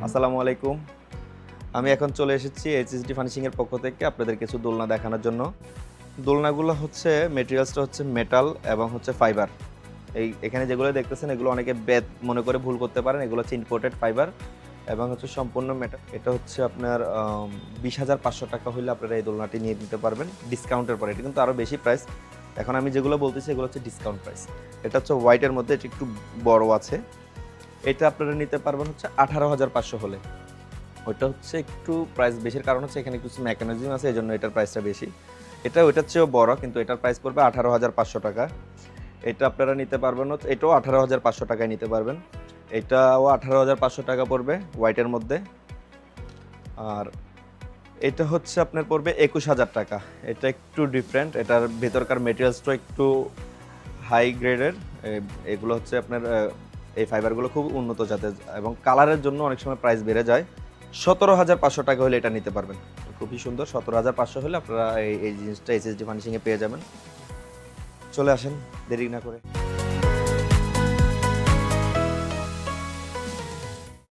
আসসালামু আলাইকুম। আমি এখন চলে এসেছি এইচএসডি ফার্নিশিংয়ের পক্ষ থেকে আপনাদের কিছু দোলনা দেখানোর জন্য। দোলনাগুলো হচ্ছে মেটেরিয়ালসটা হচ্ছে মেটাল এবং হচ্ছে ফাইবার। এখানে যেগুলো দেখতেছেন এগুলো অনেকে বেত মনে করে ভুল করতে পারেন। এগুলো হচ্ছে ইম্পোর্টেড ফাইবার এবং হচ্ছে সম্পূর্ণ মেটাল। এটা হচ্ছে আপনার 20,500 টাকা হইলে আপনারা এই দোলনাটি নিয়ে নিতে পারবেন ডিসকাউন্টের পরে। এটা কিন্তু আরও বেশি প্রাইস। এখন আমি যেগুলো বলতেছি এগুলো হচ্ছে ডিসকাউন্ট প্রাইস। এটা হচ্ছে হোয়াইটের মধ্যে, এটা একটু বড় আছে। এটা আপনারা নিতে পারবেন হচ্ছে 18,500 হলে। ওইটা হচ্ছে একটু প্রাইস বেশির কারণ হচ্ছে এখানে কিছু মেকানিজম আছে, এজন্য এটার প্রাইসটা বেশি। এটা ওইটার চেয়েও বড়, কিন্তু এটার প্রাইস পড়বে 18,500 টাকা। এটা আপনারা নিতে পারবেন হচ্ছে, এটাও 18,500 টাকায় নিতে পারবেন। এটাও 18,500 টাকা পড়বে হোয়াইটের মধ্যে। আর এটা হচ্ছে আপনার পড়বে 21,000 টাকা। এটা একটু ডিফারেন্ট, এটার ভেতরকার মেটেরিয়ালসটা একটু হাই গ্রেডের। এগুলো হচ্ছে আপনার এই ফাইবারগুলো খুব উন্নত জাতের এবং কালারের জন্য অনেক সময় প্রাইস বেড়ে যায়। 17,500 টাকা হলে এটা নিতে পারবেন। খুবই সুন্দর, 17,500 হলে আপনারা এই জিনিসটা এইচএসডি ফার্নিশিংয়ে পেয়ে যাবেন। চলে আসেন দেরি না করে।